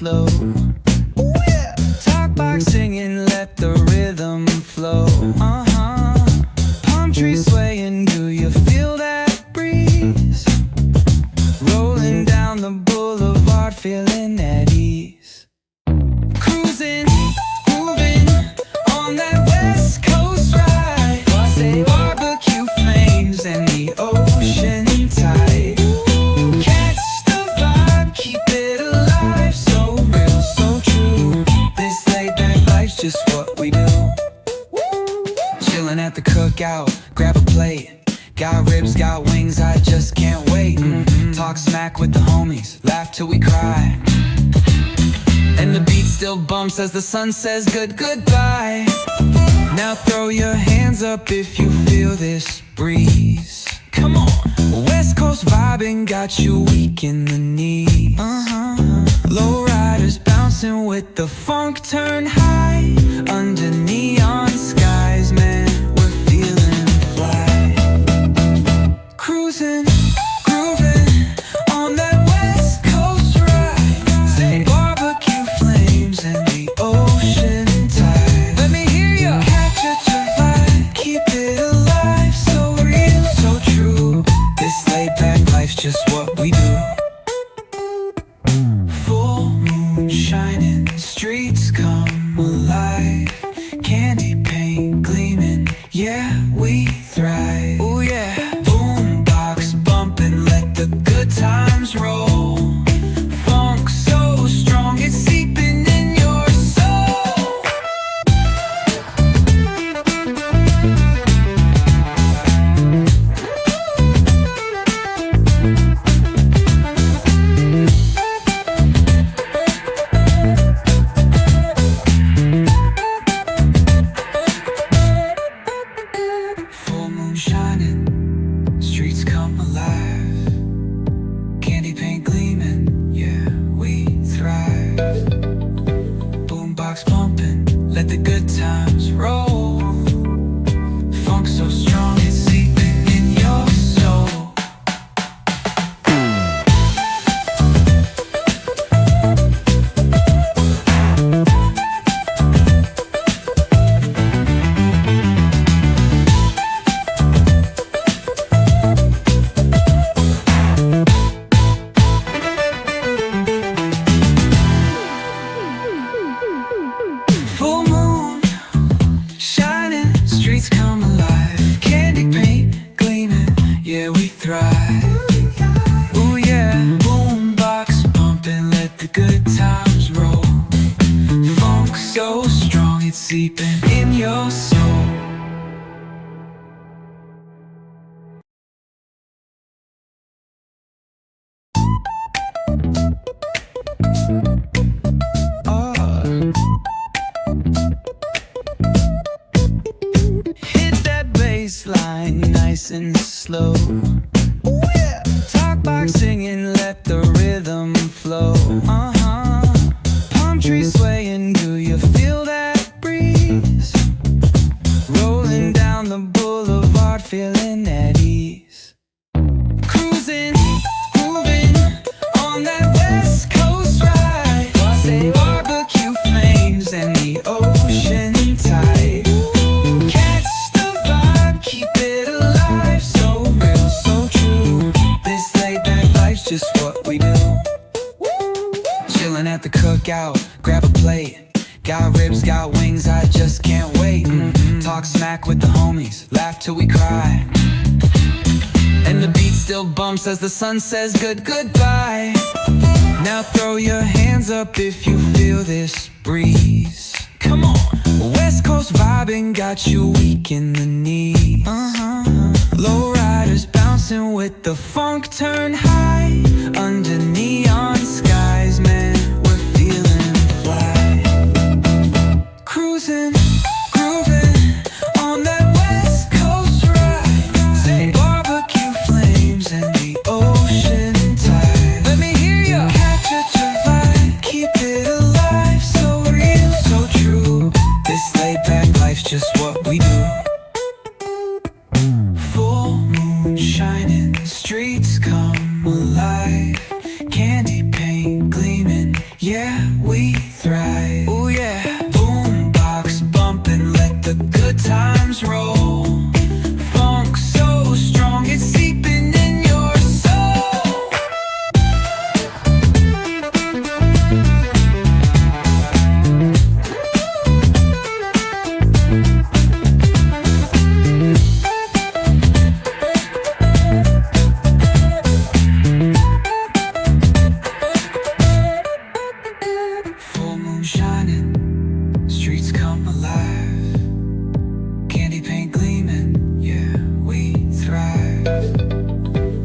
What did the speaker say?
slow. Talk box singing, let the rhythm flow. Palm trees swaying, do you feel that breeze? Rolling down the boulevard, feeling at ease. Cruising, moving on that west coast ride. Say barbecue flames and the ocean tide. Catch the vibe, keep it alive. So real, so true. This laid back life's just what we do. Chilling at the cookout, grab a plate. Got ribs, got wings, I just can't wait. Talk smack with the homies, laugh till we cry. And the beat still bumps as the sun says goodbye. Now throw your hands up if you feel this breeze. Come on. West Coast vibing got you weak in the knees. Low riders bouncing with the funk turn high. Under neon skies, man, we're feeling fly. Cruising, grooving on that West Coast ride. Say barbecue flames and the ocean tide. Let me hear ya. Catch your vibe, keep it alive. So real, so true. This laid back life's just what we do. Full moon shining, streets come alive. Candy paint gleaming, yeah, we thrive. Oh yeah. Boombox bumping, let the good times roll. Funk so strong, it's seeping in your soul. Full moon shining, streets come alive. Candy paint gleaming, yeah, we thrive. Boombox pumping, let the good times roll. Funk so strong, it's seeping in your soul. Full moon shining, streets come alive. Candy paint gleaming, yeah, we thrive. Ooh yeah. Boombox pumping, let the good times roll. Funk so strong, it's seeping in your soul. Hit that bass line nice and slow. Talk box singing, let the rhythm flow. Palm trees swaying, do you feel that breeze? Rolling down the boulevard, feeling at ease. Cruising, moving on that West Coast ride. Say barbecue flames and the ocean tide. Catch the vibe, keep it alive. So real, so true. This laid back life's just what we do. Chilling at the cookout, grab a plate. Got ribs, got wings, I just can't wait. Talk smack with the homies, laugh till we cry. And the beat still bumps as the sun says goodbye. Now throw your hands up if you feel this breeze. Come on. West Coast vibing got you weak in the knees. Low riders bouncing with the funk turn high. Under neon skies, man, we're feeling fly. Cruising, grooving on that West Coast ride. Say barbecue flames and the ocean tide. Let me hear ya. Catch your vibe, keep it alive. So real, so true. This laid back life's just what we do. Full moon shining, streets come alive. Candy paint gleaming, yeah, thrive.